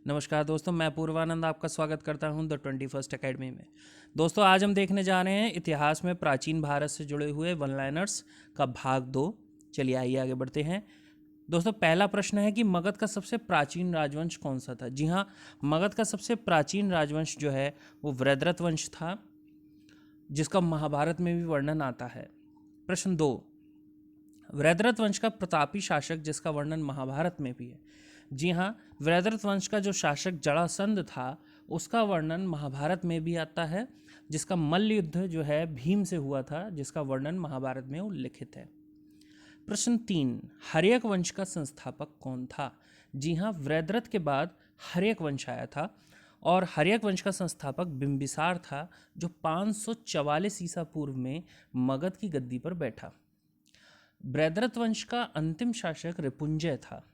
नमस्कार दोस्तों, मैं पूर्वानंद आपका स्वागत करता हूं द 21st एकेडमी में। दोस्तों, आज हम देखने जा रहे हैं इतिहास में प्राचीन भारत से जुड़े हुए वन लाइनर्स का भाग 2। चलिए आइए आगे बढ़ते हैं। दोस्तों, पहला प्रश्न है कि मगध का सबसे प्राचीन राजवंश कौन सा था। जी हाँ, मगध का सबसे प्राचीन राजवंश जो है वो वृहद्रथ वंश था, जिसका महाभारत में भी वर्णन आता है। प्रश्न 2, वृहद्रथ वंश का प्रतापी शासक जिसका वर्णन महाभारत में भी है। जी हाँ, वृहद्रथ वंश का जो शासक जरासंध था उसका वर्णन महाभारत में भी आता है, जिसका मल्ल युद्ध जो है भीम से हुआ था, जिसका वर्णन महाभारत में उल्लिखित है। प्रश्न 3, हर्यक वंश का संस्थापक कौन था। जी हाँ, वृहद्रथ के बाद हर्यक वंश आया था और हर्यक वंश का संस्थापक बिंबिसार था, जो 544 ईसा पूर्व में मगध की गद्दी पर बैठा। वृहद्रथ वंश का अंतिम शासक रिपुंजय था।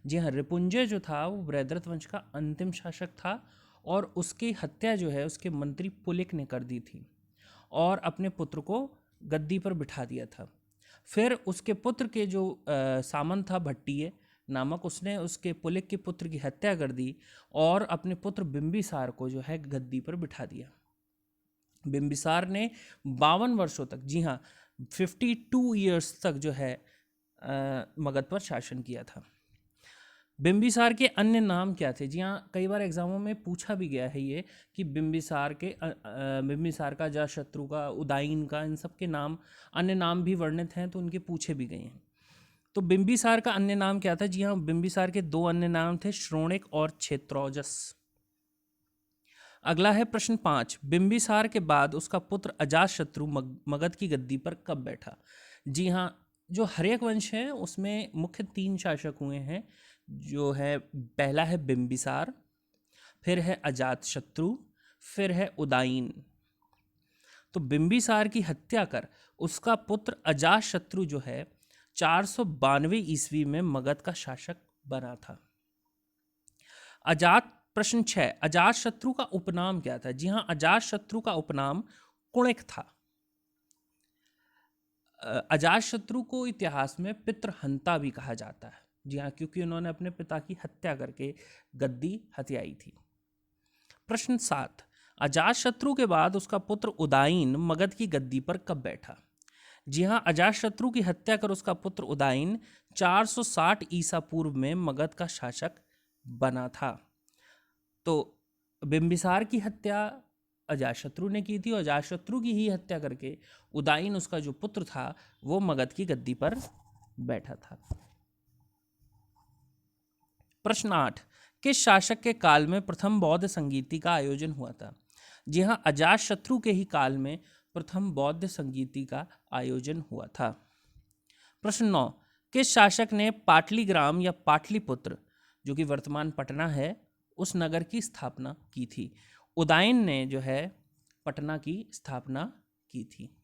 जी हाँ, रिपुंजय जो था वो वृहद्रथ वंश का अंतिम शासक था और उसकी हत्या जो है उसके मंत्री पुलिक ने कर दी थी और अपने पुत्र को गद्दी पर बिठा दिया था। फिर उसके पुत्र के जो सामंत था भट्टिय नामक, उसने उसके पुलिक के पुत्र की हत्या कर दी और अपने पुत्र बिंबिसार को जो है गद्दी पर बिठा दिया। बिंबिसार ने 52 वर्षों तक, जी हाँ 52 ईयर्स तक जो है मगध पर शासन किया था। बिंबिसार के अन्य नाम क्या थे। जी हाँ, कई बार एग्जामों में पूछा भी गया है ये कि बिंबिसार का, अजातशत्रु का, उदायन का, इन सब के नाम, अन्य नाम भी वर्णित हैं तो उनके पूछे भी गए हैं। तो बिंबिसार का अन्य नाम क्या था। जी हाँ, बिंबिसार के 2 अन्य नाम थे, श्रोणिक और क्षेत्रौजस। अगला है प्रश्न 5, बिंबिसार के बाद उसका पुत्र अजातशत्रु मगध की गद्दी पर कब बैठा। जी हाँ, जो हर्यक वंश है उसमें मुख्य 3 शासक हुए हैं, जो है पहला है बिंबिसार, फिर है अजातशत्रु, फिर है उदायन। तो बिंबिसार की हत्या कर उसका पुत्र अजातशत्रु जो है 492 ईस्वी में मगध का शासक बना था। प्रश्न 6, अजातशत्रु का उपनाम क्या था। जी हाँ, अजातशत्रु का उपनाम कुणिक था। अजातशत्रु को इतिहास में पितृहंता भी कहा जाता है। जी हाँ, क्योंकि उन्होंने अपने पिता की हत्या करके गद्दी हथियाई थी। प्रश्न 7, अजातशत्रु के बाद उसका पुत्र उदायन मगध की गद्दी पर कब बैठा। जी हाँ, अजातशत्रु की हत्या कर उसका पुत्र उदायन 460 ईसा पूर्व में मगध का शासक बना था। तो बिंबिसार की हत्या अजातशत्रु ने की थी और अजातशत्रु की ही हत्या करके उदायन, उसका जो पुत्र था, वो मगध की गद्दी पर बैठा था। प्रश्न 8, किस शासक के काल में प्रथम बौद्ध संगीति का आयोजन हुआ था। जी हाँ, अजातशत्रु के ही काल में प्रथम बौद्ध संगीति का आयोजन हुआ था। प्रश्न 9, किस शासक ने पाटलीग्राम या पाटलिपुत्र, जो कि वर्तमान पटना है, उस नगर की स्थापना की थी। उदायन ने जो है पटना की स्थापना की थी।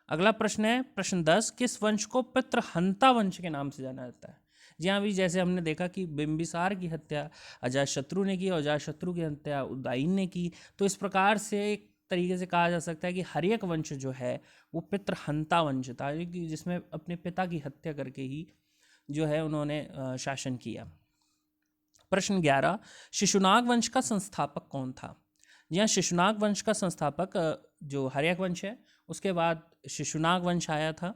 अगला प्रश्न है प्रश्न 10, किस वंश को पितृहंता वंश के नाम से जाना जाता है। जी हाँ, भी जैसे हमने देखा कि बिंबिसार की हत्या अजातशत्रु ने की और अजातशत्रु की हत्या उदायन ने की, तो इस प्रकार से एक तरीके से कहा जा सकता है कि हर्यक वंश जो है वो पितृहंता वंश था, जिसमें अपने पिता की हत्या करके ही जो है उन्होंने शासन किया। प्रश्न 11, शिशुनाग वंश का संस्थापक कौन था। जी हाँ, शिशुनाग वंश का संस्थापक जो हर्यक वंश है उसके बाद शिशुनाग वंश आया था।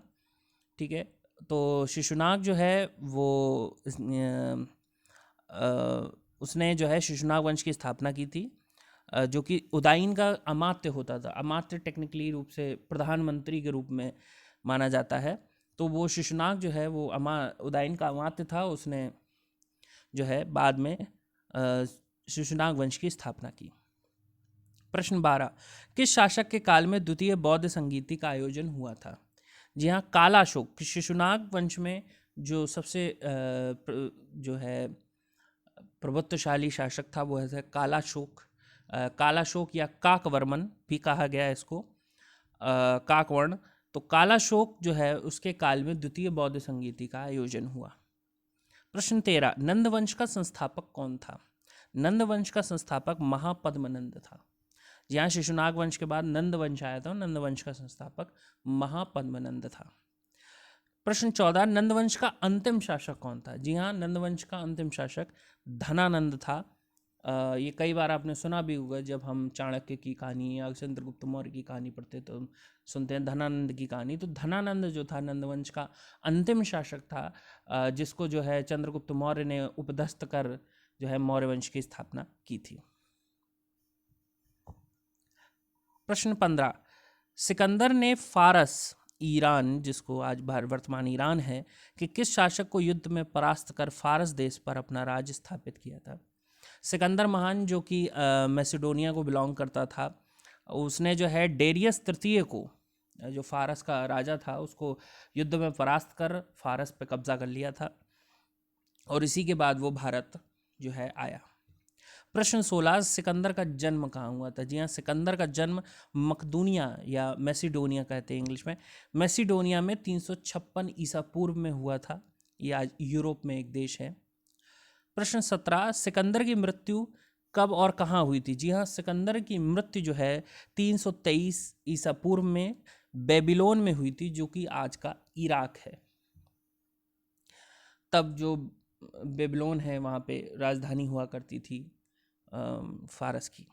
ठीक है, तो शिशुनाग जो है वो उसने जो है शिशुनाग वंश की स्थापना की थी, जो कि उदायन का अमात्य होता था। अमात्य टेक्निकली रूप से प्रधानमंत्री के रूप में माना जाता है। तो वो शिशुनाग जो है वो उदायन का अमात्य था। उसने जो है बाद में शिशुनाग वंश की स्थापना की। प्रश्न 12, किस शासक के काल में द्वितीय बौद्ध संगीति का आयोजन हुआ था। जी हाँ, कालाशोक। शिशुनाग वंश में जो सबसे जो है प्रभुत्वशाली शासक था वो है कालाशोक। कालाशोक या काकवर्मन भी कहा गया है इसको, काकवर्ण। तो कालाशोक जो है उसके काल में द्वितीय बौद्ध संगीति का आयोजन हुआ। प्रश्न 13, नंद वंश का संस्थापक कौन था। नंद वंश का संस्थापक महापद्मनंद था। यहाँ शिशुनाग वंश के बाद नंद वंश आया था, नंद वंश का संस्थापक महापद्मनंद था। प्रश्न 14, नंदवंश का अंतिम शासक कौन था? जी हाँ, नंदवंश का अंतिम शासक धनानंद था। ये कई बार आपने सुना भी होगा, जब हम चाणक्य की कहानी या चंद्रगुप्त मौर्य की कहानी पढ़ते तो हम सुनते हैं धनानंद की कहानी। तो धनानंद जो था नंदवंश का अंतिम शासक था, जिसको जो है चंद्रगुप्त मौर्य ने उपदस्थ कर जो है मौर्य वंश की स्थापना की थी। प्रश्न 15, सिकंदर ने फारस, ईरान जिसको आज वर्तमान ईरान है, कि किस शासक को युद्ध में परास्त कर फारस देश पर अपना राज्य स्थापित किया था? सिकंदर महान, जो कि मैसिडोनिया को बिलोंग करता था, उसने जो है डेरियस तृतीय को, जो फारस का राजा था, उसको युद्ध में परास्त कर फारस पर कब्जा कर लिया था, और इसी के बाद वो भारत जो है आया। प्रश्न 16, सिकंदर का जन्म कहाँ हुआ था? जी हाँ, सिकंदर का जन्म मकदूनिया या मैसिडोनिया कहते हैं इंग्लिश में, मैसिडोनिया में 356 ईसा पूर्व में हुआ था। ये आज यूरोप में एक देश है। प्रश्न 17, सिकंदर की मृत्यु कब और कहाँ हुई थी? जी हाँ, सिकंदर की मृत्यु जो है 323 ईसा पूर्व में बेबीलोन में हुई थी, जो कि आज का इराक है। तब जो बेबीलोन है वहाँ पे राजधानी हुआ करती थी फारस की।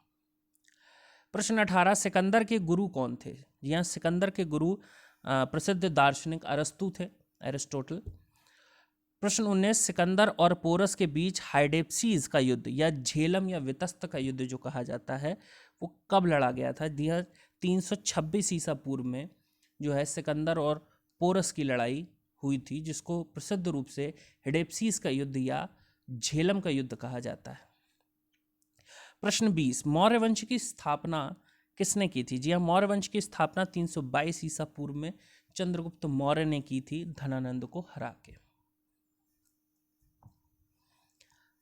प्रश्न 18, सिकंदर के गुरु कौन थे? जी हाँ, सिकंदर के गुरु प्रसिद्ध दार्शनिक अरस्तु थे, एरिस्टोटल। प्रश्न 19, सिकंदर और पोरस के बीच हाइडेप्सीज का युद्ध या झेलम या वितस्त का युद्ध जो कहा जाता है, वो कब लड़ा गया था? जी हाँ, 326 ईसा पूर्व में जो है सिकंदर और पोरस की लड़ाई हुई थी, जिसको प्रसिद्ध रूप से हिडेप्सीज का युद्ध या झेलम का युद्ध कहा जाता है। प्रश्न 20, मौर्य वंश की स्थापना किसने की थी? जी हाँ, मौर्य वंश की स्थापना 322 ईसा पूर्व में चंद्रगुप्त मौर्य ने की थी, धनानंद को हरा के।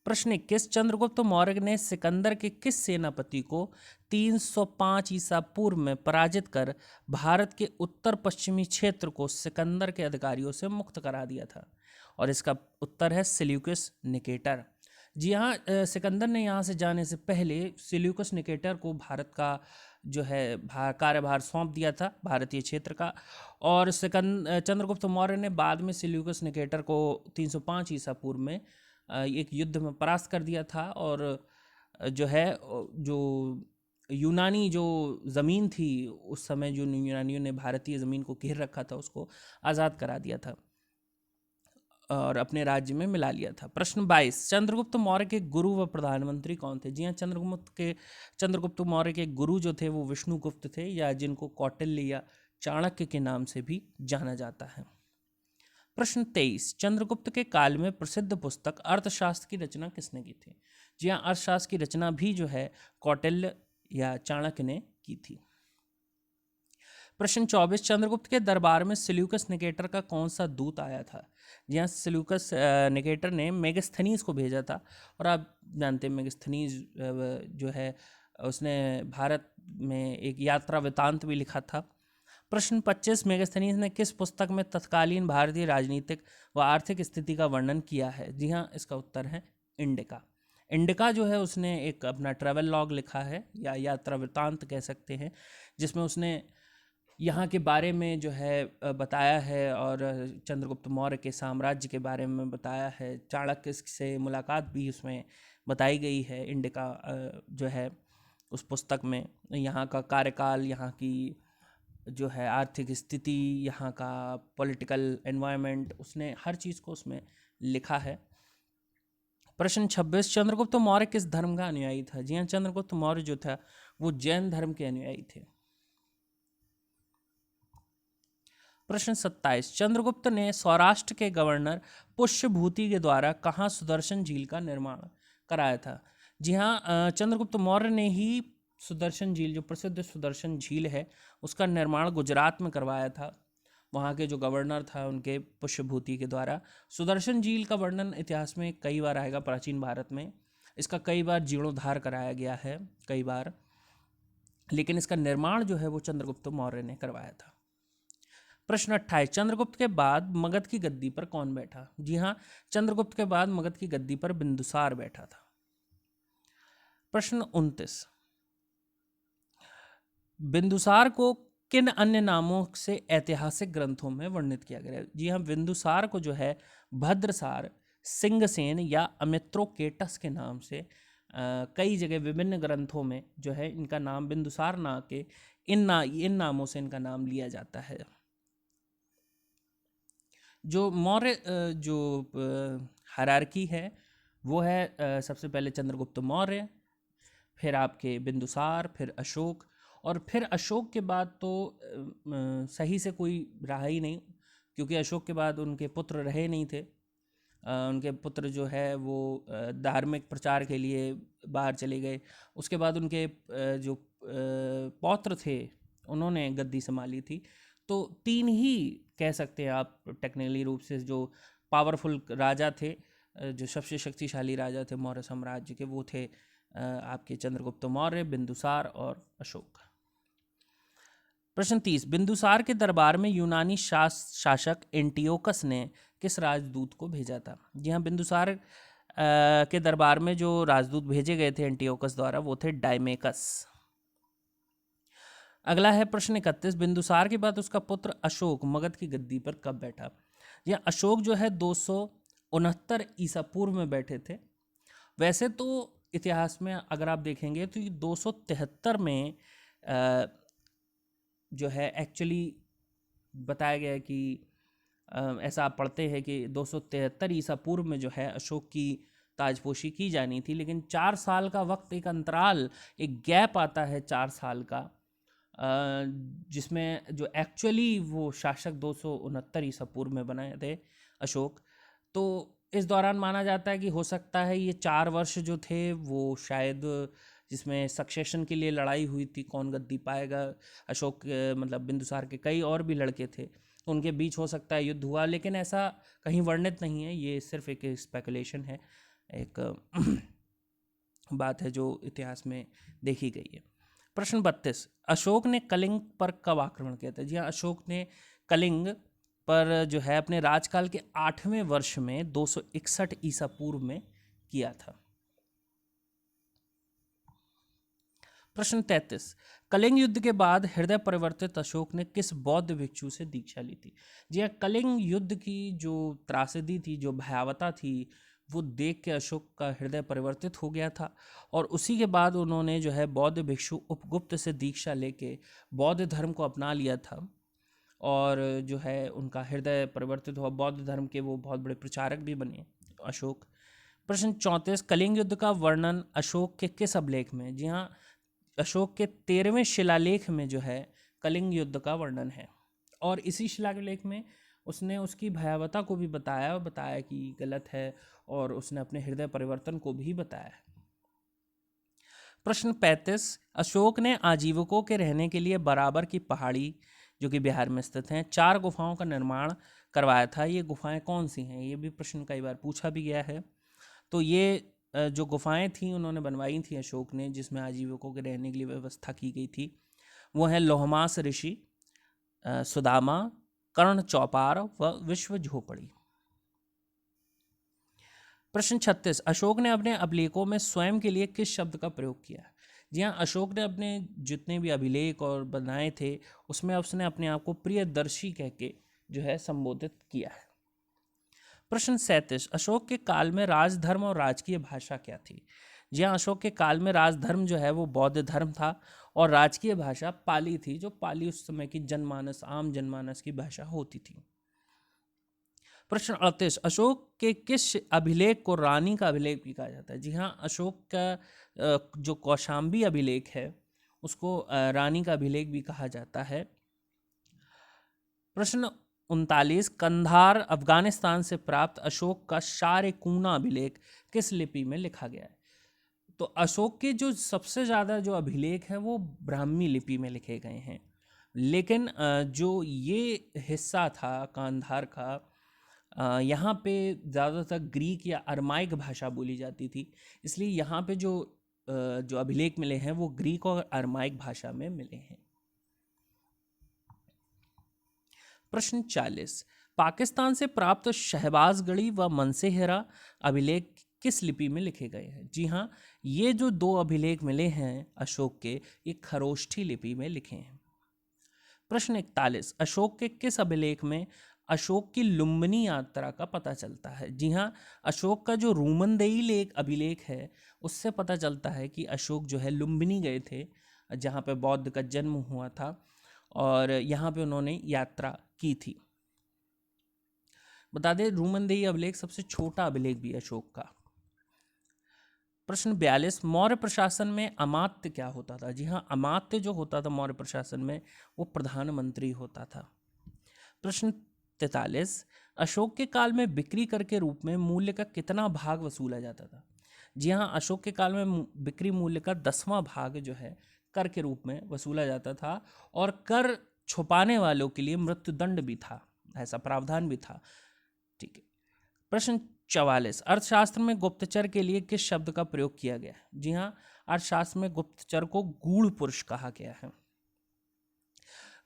प्रश्न 21, चंद्रगुप्त मौर्य ने सिकंदर के किस सेनापति को 305 ईसा पूर्व में पराजित कर भारत के उत्तर पश्चिमी क्षेत्र को सिकंदर के अधिकारियों से मुक्त करा दिया था? और इसका उत्तर है सिल्यूकस निकेटर। जी हाँ, सिकंदर ने यहाँ से जाने से पहले सिल्यूकस निकेटर को भारत का जो है कार्यभार सौंप दिया था, भारतीय क्षेत्र का। और चंद्रगुप्त मौर्य ने बाद में सिल्यूकस निकेटर को 305 ईसा पूर्व में एक युद्ध में परास्त कर दिया था, और जो है जो यूनानी जो ज़मीन थी उस समय, जो यूनानियों ने भारतीय ज़मीन को घेर रखा था, उसको आज़ाद करा दिया था और अपने राज्य में मिला लिया था। प्रश्न 22, चंद्रगुप्त मौर्य के गुरु व प्रधानमंत्री कौन थे? जी हाँ, चंद्रगुप्त मौर्य के गुरु जो थे वो विष्णुगुप्त थे, या जिनको कौटिल्य या चाणक्य के नाम से भी जाना जाता है। प्रश्न 23, चंद्रगुप्त के काल में प्रसिद्ध पुस्तक अर्थशास्त्र की रचना किसने की थी? जी हाँ, अर्थशास्त्र की रचना भी जो है कौटिल्य या चाणक्य ने की थी। प्रश्न 24, चंद्रगुप्त के दरबार में सिल्यूकस निकेटर का कौन सा दूत आया था? जी हाँ, सिल्यूकस निकेटर ने मेगास्थनीज को भेजा था, और आप जानते हैं मेगास्थनीज जो है उसने भारत में एक यात्रा वृत्तांत भी लिखा था। प्रश्न 25, मेगास्थनीज ने किस पुस्तक में तत्कालीन भारतीय राजनीतिक व आर्थिक स्थिति का वर्णन किया है? जी हाँ, इसका उत्तर है इंडिका। इंडिका जो है उसने एक अपना ट्रैवल लॉग लिखा है, या यात्रा वृत्तांत कह सकते हैं, जिसमें उसने यहाँ के बारे में जो है बताया है, और चंद्रगुप्त मौर्य के साम्राज्य के बारे में बताया है। चाणक्य से मुलाकात भी उसमें बताई गई है। इंडिका जो है उस पुस्तक में यहाँ का कार्यकाल, यहाँ की जो है आर्थिक स्थिति, यहाँ का पॉलिटिकल एनवायरनमेंट, उसने हर चीज़ को उसमें लिखा है। प्रश्न 26, चंद्रगुप्त मौर्य किस धर्म का अनुयायी था? जी हाँ, चंद्रगुप्त मौर्य जो था वो जैन धर्म के अनुयायी थे। प्रश्न 27, चंद्रगुप्त ने सौराष्ट्र के गवर्नर पुष्यभूति के द्वारा कहाँ सुदर्शन झील का निर्माण कराया था? जी हाँ, चंद्रगुप्त मौर्य ने ही सुदर्शन झील, जो प्रसिद्ध सुदर्शन झील है, उसका निर्माण गुजरात में करवाया था। वहाँ के जो गवर्नर था उनके पुष्यभूति के द्वारा। सुदर्शन झील का वर्णन इतिहास में कई बार आएगा, प्राचीन भारत में इसका कई बार जीर्णोद्धार कराया गया है, कई बार, लेकिन इसका निर्माण जो है वो चंद्रगुप्त मौर्य ने करवाया था। प्रश्न 28, चंद्रगुप्त के बाद मगध की गद्दी पर कौन बैठा? जी हाँ, चंद्रगुप्त के बाद मगध की गद्दी पर बिंदुसार बैठा था। प्रश्न 29, बिंदुसार को किन अन्य नामों से ऐतिहासिक ग्रंथों में वर्णित किया गया है? जी हाँ, बिंदुसार को जो है भद्रसार, सिंहसेन या अमित्रोकेटस के नाम से कई जगह विभिन्न ग्रंथों में जो है इनका नाम बिंदुसार ना के इन नामों से इनका नाम लिया जाता है। जो मौर्य जो हायरार्की है वो है सबसे पहले चंद्रगुप्त मौर्य, फिर आपके बिंदुसार, फिर अशोक, और फिर अशोक के बाद तो सही से कोई रहा ही नहीं, क्योंकि अशोक के बाद उनके पुत्र रहे नहीं थे। उनके पुत्र जो है वो धार्मिक प्रचार के लिए बाहर चले गए। उसके बाद उनके जो पौत्र थे उन्होंने गद्दी संभाली थी। तो तीन ही कह सकते हैं आप टेक्निकली रूप से जो पावरफुल राजा थे, जो सबसे शक्तिशाली राजा थे मौर्य साम्राज्य के, वो थे आपके चंद्रगुप्त मौर्य, बिंदुसार और अशोक। प्रश्न 30, बिंदुसार के दरबार में यूनानी शासक एंटियोकस ने किस राजदूत को भेजा था? जी हाँ, बिंदुसार के दरबार में जो राजदूत भेजे गए थे एंटियोकस द्वारा वो थे डायमेकस। अगला है प्रश्न 31, बिंदुसार के बाद उसका पुत्र अशोक मगध की गद्दी पर कब बैठा? जी हाँ, अशोक जो है 269 ईसा पूर्व में बैठे थे। वैसे तो इतिहास में अगर आप देखेंगे तो ये 273 में जो है एक्चुअली बताया गया है कि ऐसा आप पढ़ते हैं कि 273 ईसा पूर्व में जो है अशोक की ताजपोशी की जानी थी, लेकिन 4 साल का वक्त, एक अंतराल, एक गैप आता है 4 साल का, जिसमें जो एक्चुअली वो शासक 269 ईसा पूर्व में बनाए थे अशोक। तो इस दौरान माना जाता है कि हो सकता है ये 4 वर्ष जो थे वो शायद जिसमें सक्सेशन के लिए लड़ाई हुई थी, कौन गद्दी पाएगा, अशोक मतलब बिंदुसार के कई और भी लड़के थे, तो उनके बीच हो सकता है युद्ध हुआ, लेकिन ऐसा कहीं वर्णित नहीं है। ये सिर्फ एक स्पेकुलेशन है, एक बात है जो इतिहास में देखी गई है। प्रश्न 32, अशोक ने कलिंग पर कब आक्रमण किया था? जी हाँ, अशोक ने कलिंग पर जो है अपने राजकाल के 8वें वर्ष में 261 ईसा पूर्व में किया था। प्रश्न 33, कलिंग युद्ध के बाद हृदय परिवर्तित अशोक ने किस बौद्ध भिक्षु से दीक्षा ली थी? जी हाँ, कलिंग युद्ध की जो त्रासदी थी, जो भयावता थी, वो देख के अशोक का हृदय परिवर्तित हो गया था, और उसी के बाद उन्होंने जो है बौद्ध भिक्षु उपगुप्त से दीक्षा लेके बौद्ध धर्म को अपना लिया था, और जो है उनका हृदय परिवर्तित हुआ, बौद्ध धर्म के वो बहुत बड़े प्रचारक भी बने अशोक। प्रश्न 34, कलिंग युद्ध का वर्णन अशोक के किस अभिलेख में? जी हाँ, अशोक के 13वें शिलालेख में जो है कलिंग युद्ध का वर्णन है, और इसी शिलालेख में उसने उसकी भयावता को भी बताया, और बताया कि गलत है, और उसने अपने हृदय परिवर्तन को भी बताया है। प्रश्न 35, अशोक ने आजीवकों के रहने के लिए बराबर की पहाड़ी, जो कि बिहार में स्थित हैं, 4 गुफाओं का निर्माण करवाया था। ये गुफाएं कौन सी हैं? ये भी प्रश्न कई बार पूछा भी गया है। तो ये जो गुफाएं थी उन्होंने बनवाई थी अशोक ने, जिसमें आजीवकों के रहने के लिए व्यवस्था की गई थी, वो है लोहमास ऋषि, सुदामा, कर्ण चौपार व विश्व झोपड़ी। प्रश्न 36, अशोक ने अपने अभिलेखों में स्वयं के लिए किस शब्द का प्रयोग किया? जी हाँ, अशोक ने अपने जितने भी अभिलेख और बनाए थे उसमें उसने अपने आप को प्रियदर्शी कह के जो है संबोधित किया है। प्रश्न 37, अशोक के काल में राजधर्म और राजकीय भाषा क्या थी? जी हाँ, अशोक के काल में राजधर्म जो है वो बौद्ध धर्म था, और राजकीय भाषा पाली थी, जो पाली उस समय की जनमानस, आम जनमानस की भाषा होती थी। प्रश्न 38, अशोक के किस अभिलेख को रानी का अभिलेख भी कहा जाता है? जी हाँ, अशोक का जो कौशाम्बी अभिलेख है उसको रानी का अभिलेख भी कहा जाता है। प्रश्न 39, कंधार अफगानिस्तान से प्राप्त अशोक का शारकूना अभिलेख किस लिपि में लिखा गया है? तो अशोक के जो सबसे ज़्यादा जो अभिलेख है वो ब्राह्मी लिपि में लिखे गए हैं, लेकिन जो ये हिस्सा था कांधार का, यहाँ पे ज़्यादातर ग्रीक या अरमाइक भाषा बोली जाती थी, इसलिए यहाँ पे जो अभिलेख मिले हैं वो ग्रीक और अरमाइक भाषा में मिले हैं। प्रश्न 40, पाकिस्तान से प्राप्त शहबाजगढ़ी व मनसेहरा अभिलेख किस लिपि में लिखे गए हैं? जी हाँ, ये जो 2 अभिलेख मिले हैं अशोक के, ये खरोष्ठी लिपि में लिखे हैं। प्रश्न 41, अशोक के किस अभिलेख में अशोक की लुम्बिनी यात्रा का पता चलता है? जी हाँ, अशोक का जो रूमनदेही लेख अभिलेख है उससे पता चलता है कि अशोक जो है लुम्बिनी गए थे, जहाँ पे बौद्ध का जन्म हुआ था और यहाँ पे उन्होंने यात्रा की थी। बता दें रूमनदेही अभिलेख सबसे छोटा अभिलेख भी है अशोक का। प्रश्न 42, मौर्य प्रशासन में अमात्य क्या होता था? जी हाँ, अमात्य जो होता था मौर्य प्रशासन में वो प्रधानमंत्री होता था। प्रश्न 43, अशोक के काल में बिक्री कर के रूप में मूल्य का कितना भाग वसूला जाता था? जी हाँ, अशोक के काल में बिक्री मूल्य का 10वां भाग जो है कर के रूप में वसूला जाता था और कर छुपाने वालों के लिए मृत्युदंड भी था, ऐसा प्रावधान भी था। ठीक है। प्रश्न 44, अर्थशास्त्र में गुप्तचर के लिए किस शब्द का प्रयोग किया गया है? जी हाँ, अर्थशास्त्र में गुप्तचर को गूढ़ पुरुष कहा गया है।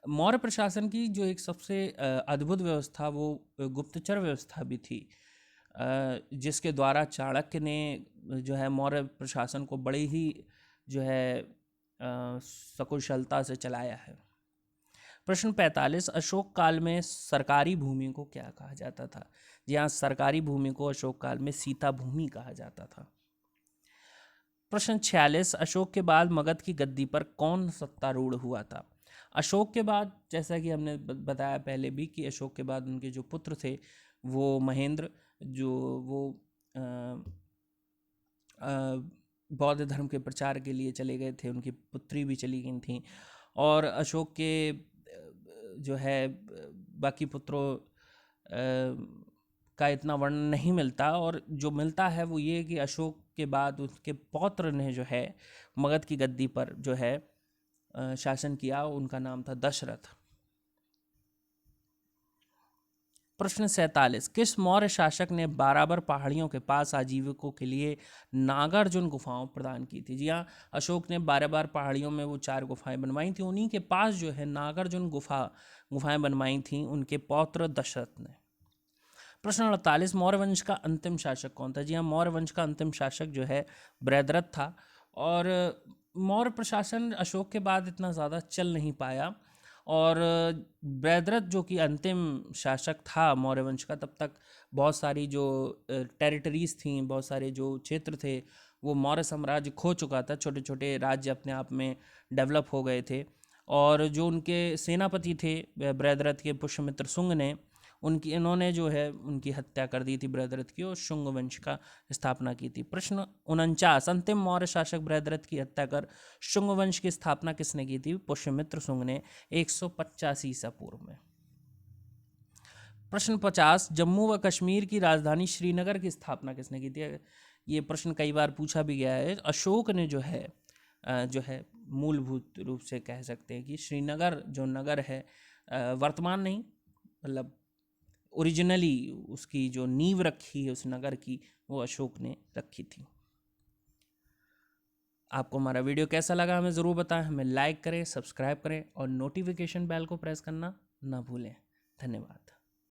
मौर्य प्रशासन की जो एक सबसे अद्भुत व्यवस्था वो गुप्तचर व्यवस्था भी थी, जिसके द्वारा चाणक्य ने जो है मौर्य प्रशासन को बड़े ही जो है सकुशलता से चलाया है। प्रश्न 45, अशोक काल में सरकारी भूमि को क्या कहा जाता था? जी हाँ, सरकारी भूमि को अशोक काल में सीता भूमि कहा जाता था। प्रश्न 46, अशोक के बाद मगध की गद्दी पर कौन सत्तारूढ़ हुआ था? अशोक के बाद, जैसा कि हमने बताया पहले भी, कि अशोक के बाद उनके जो पुत्र थे वो महेंद्र, जो वो बौद्ध धर्म के प्रचार के लिए चले गए थे, उनकी पुत्री भी चली गई थी। और अशोक के जो है बाकी पुत्रों का इतना वर्णन नहीं मिलता, और जो मिलता है वो ये कि अशोक के बाद उसके पौत्र ने जो है मगध की गद्दी पर जो है शासन किया, उनका नाम था दशरथ। प्रश्न 47, किस मौर्य शासक ने बाराबर पहाड़ियों के पास आजीविकों के लिए नागार्जुन गुफाओं प्रदान की थी? जी हाँ, अशोक ने बाराबर पहाड़ियों में वो 4 गुफाएं बनवाई थी, उन्हीं के पास जो है नागार्जुन गुफाएं बनवाई थी उनके पौत्र दशरथ ने। प्रश्न 48, मौर्य वंश का अंतिम शासक कौन था? जी हाँ, मौर्य वंश का अंतिम शासक जो है बृहद्रथ था। और मौर्य प्रशासन अशोक के बाद इतना ज़्यादा चल नहीं पाया, और बृहद्रथ जो कि अंतिम शासक था मौर्य वंश का, तब तक बहुत सारी जो टेरिटरीज थी, बहुत सारे जो क्षेत्र थे वो मौर्य साम्राज्य खो चुका था, छोटे छोटे राज्य अपने आप में डेवलप हो गए थे। और जो उनके सेनापति थे बृहद्रथ के, पुष्यमित्र शुंग ने, इन्होंने जो है उनकी हत्या कर दी थी बृहद्रथ की, और शुंग वंश का स्थापना की थी। प्रश्न 49, अंतिम मौर्य शासक बृहद्रथ की हत्या कर शुंग वंश की स्थापना किसने की थी? पुष्यमित्र शुंग ने 185 ईसा पूर्व में। प्रश्न 50, जम्मू व कश्मीर की राजधानी श्रीनगर की स्थापना किसने की थी? ये प्रश्न कई बार पूछा भी गया है। अशोक ने जो है मूलभूत रूप से कह सकते हैं कि श्रीनगर जो नगर है, वर्तमान नहीं, मतलब ओरिजिनली उसकी जो नींव रखी है उस नगर की, वो अशोक ने रखी थी। आपको हमारा वीडियो कैसा लगा हमें ज़रूर बताएं, हमें लाइक करें, सब्सक्राइब करें और नोटिफिकेशन बेल को प्रेस करना ना भूलें। धन्यवाद।